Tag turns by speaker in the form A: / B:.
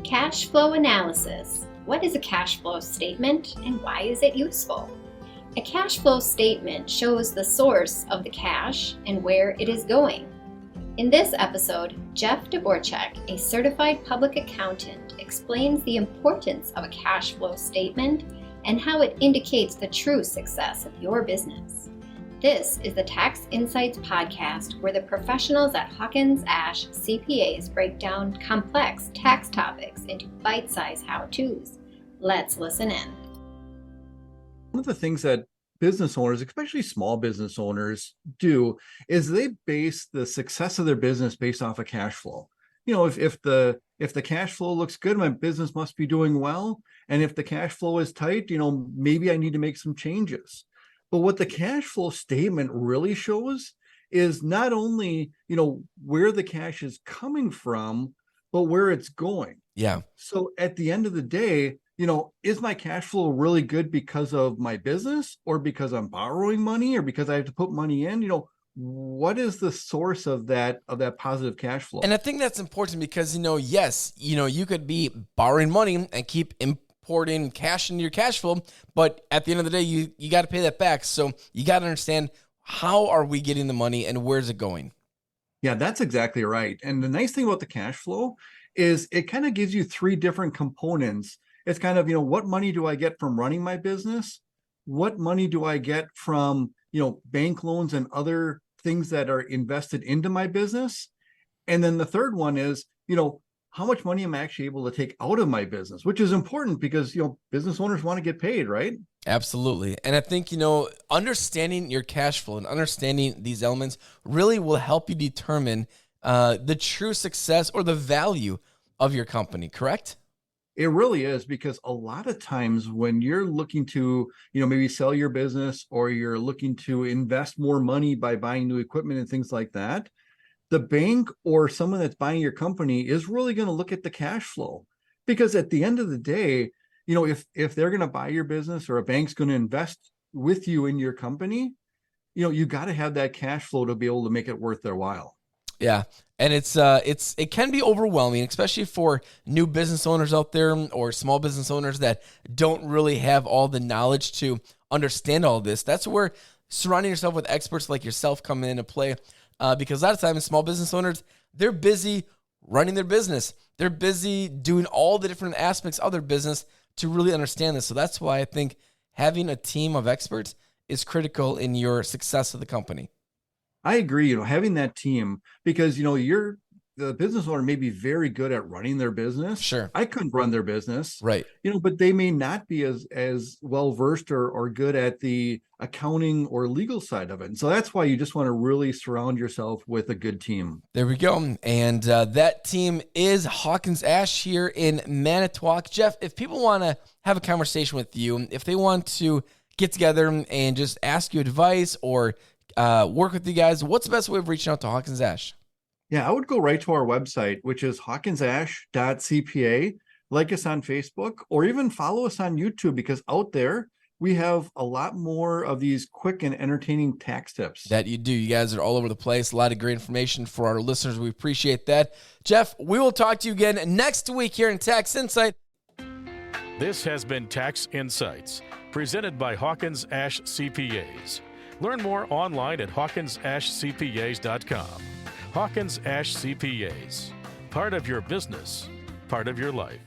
A: Cash flow analysis. What is a cash flow statement and why is it useful? A cash flow statement shows the source of the cash and where it is going. In this episode, Jeff Dvorachek, a certified public accountant, explains the importance of a cash flow statement and how it indicates the true success of your business. This is the Tax Insights podcast, where the professionals at Hawkins Ash CPAs break down complex tax topics into bite-sized how-tos. Let's listen in.
B: One of the things that business owners, especially small business owners, do is they base the success of their business based off of cash flow. You know, if the cash flow looks good, my business must be doing well. And if the cash flow is tight, maybe I need to make some changes. But what the cash flow statement really shows is not only, where the cash is coming from, but where it's going.
C: Yeah.
B: So at the end of the day, is my cash flow really good because of my business or because I'm borrowing money or because I have to put money in? What is the source of that positive cash flow?
C: And I think that's important because, yes, you could be borrowing money and keep importing cash into your cash flow, but at the end of the day, you got to pay that back. So you got to understand, how are we getting the money and where's it going?
B: Yeah, that's exactly right. And the nice thing about the cash flow is it kind of gives you three different components. It's kind of, what money do I get from running my business? What money do I get from, bank loans and other things that are invested into my business? And then the third one is, how much money am I actually able to take out of my business, which is important because, business owners want to get paid, right?
C: Absolutely. And I think, understanding your cash flow and understanding these elements really will help you determine the true success or the value of your company, correct?
B: It really is, because a lot of times when you're looking to, maybe sell your business or you're looking to invest more money by buying new equipment and things like that, the bank or someone that's buying your company is really going to look at the cash flow, because at the end of the day, if they're going to buy your business or a bank's going to invest with you in your company, you got to have that cash flow to be able to make it worth their while.
C: Yeah. And it can be overwhelming, especially for new business owners out there or small business owners that don't really have all the knowledge to understand all this. That's where surrounding yourself with experts like yourself come into play. Because a lot of times small business owners, they're busy running their business. They're busy doing all the different aspects of their business to really understand this. So that's why I think having a team of experts is critical in your success of the company.
B: I agree, having that team, because, the business owner may be very good at running their business.
C: Sure.
B: I couldn't run their business.
C: Right.
B: But they may not be as well-versed or good at the accounting or legal side of it. And so that's why you just want to really surround yourself with a good team.
C: There we go. And that team is Hawkins Ash here in Manitowoc. Jeff, if people want to have a conversation with you, if they want to get together and just ask you advice or work with you guys, what's the best way of reaching out to Hawkins Ash?
B: Yeah, I would go right to our website, which is hawkinsash.cpa. Like us on Facebook, or even follow us on YouTube, because out there we have a lot more of these quick and entertaining tax tips.
C: That you do. You guys are all over the place. A lot of great information for our listeners. We appreciate that. Jeff, we will talk to you again next week here in Tax Insight.
D: This has been Tax Insights, presented by Hawkins Ash CPAs. Learn more online at hawkinsashcpas.com. Hawkins Ash CPAs. Part of your business, part of your life.